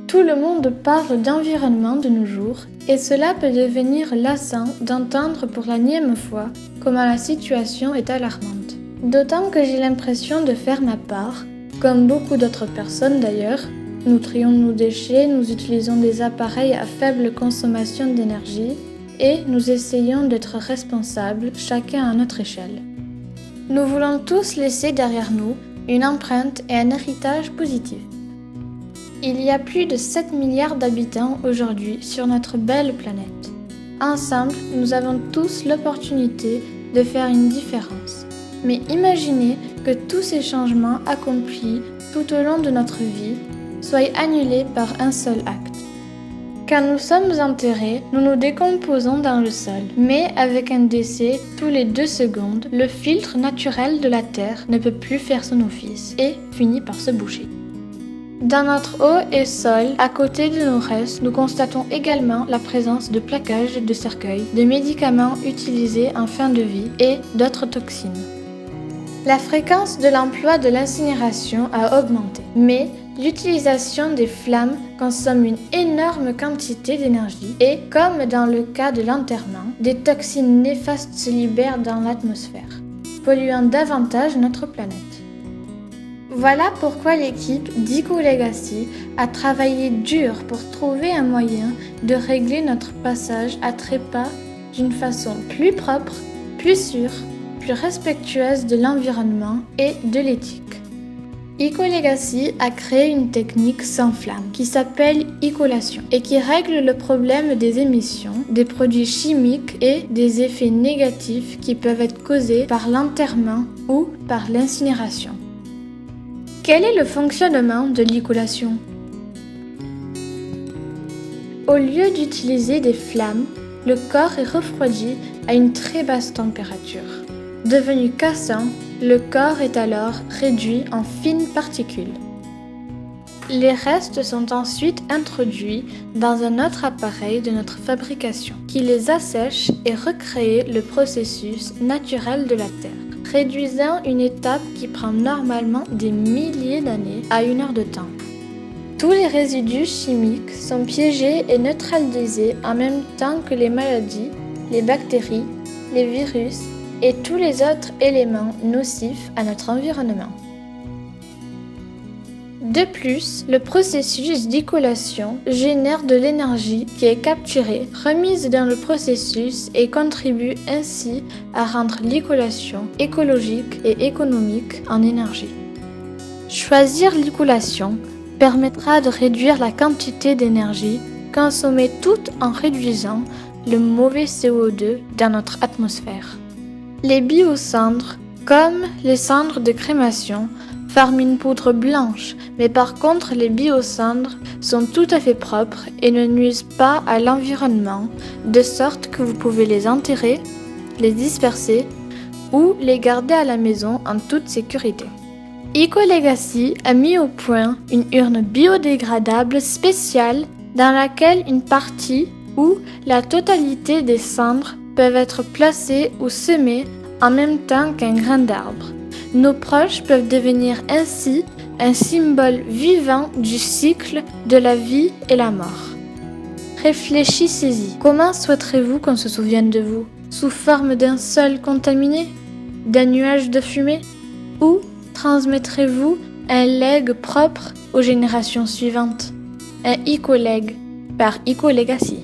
Tout le monde parle d'environnement de nos jours et cela peut devenir lassant d'entendre pour la nième fois comment la situation est alarmante. D'autant que j'ai l'impression de faire ma part, comme beaucoup d'autres personnes d'ailleurs. Nous trions nos déchets, nous utilisons des appareils à faible consommation d'énergie et nous essayons d'être responsables, chacun à notre échelle. Nous voulons tous laisser derrière nous une empreinte et un héritage positif. Il y a plus de 7 milliards d'habitants aujourd'hui sur notre belle planète. Ensemble, nous avons tous l'opportunité de faire une différence. Mais imaginez que tous ces changements accomplis tout au long de notre vie soient annulés par un seul acte. Quand nous sommes enterrés, nous nous décomposons dans le sol. Mais avec un décès tous les 2 secondes, le filtre naturel de la Terre ne peut plus faire son office et finit par se boucher. Dans notre eau et sol, à côté de nos restes, nous constatons également la présence de plaquages de cercueils, de médicaments utilisés en fin de vie et d'autres toxines. La fréquence de l'emploi de l'incinération a augmenté, mais l'utilisation des flammes consomme une énorme quantité d'énergie et, comme dans le cas de l'enterrement, des toxines néfastes se libèrent dans l'atmosphère, polluant davantage notre planète. Voilà pourquoi l'équipe d'EcoLegacy a travaillé dur pour trouver un moyen de régler notre passage à trépas d'une façon plus propre, plus sûre, plus respectueuse de l'environnement et de l'éthique. EcoLegacy a créé une technique sans flamme qui s'appelle icolation et qui règle le problème des émissions, des produits chimiques et des effets négatifs qui peuvent être causés par l'enterrement ou par l'incinération. Quel est le fonctionnement de l'icolation ? Au lieu d'utiliser des flammes, le corps est refroidi à une très basse température. Devenu cassant, le corps est alors réduit en fines particules. Les restes sont ensuite introduits dans un autre appareil de notre fabrication qui les assèche et recrée le processus naturel de la Terre, réduisant une étape qui prend normalement des milliers d'années à 1 heure de temps. Tous les résidus chimiques sont piégés et neutralisés en même temps que les maladies, les bactéries, les virus et tous les autres éléments nocifs à notre environnement. De plus, le processus d'icolation génère de l'énergie qui est capturée, remise dans le processus et contribue ainsi à rendre l'icolation écologique et économique en énergie. Choisir l'icolation permettra de réduire la quantité d'énergie consommée tout en réduisant le mauvais CO2 dans notre atmosphère. Les biocendres, comme les cendres de crémation, forment une poudre blanche, mais par contre les biocendres sont tout à fait propres et ne nuisent pas à l'environnement, de sorte que vous pouvez les enterrer, les disperser ou les garder à la maison en toute sécurité. EcoLegacy a mis au point une urne biodégradable spéciale dans laquelle une partie ou la totalité des cendres peuvent être placées ou semées en même temps qu'un grain d'arbre. Nos proches peuvent devenir ainsi un symbole vivant du cycle de la vie et la mort. Réfléchissez-y. Comment souhaiterez-vous qu'on se souvienne de vous ? Sous forme d'un sol contaminé ? D'un nuage de fumée ? Ou transmettrez-vous un legs propre aux générations suivantes ? Un eco-leg par EcoLegacy.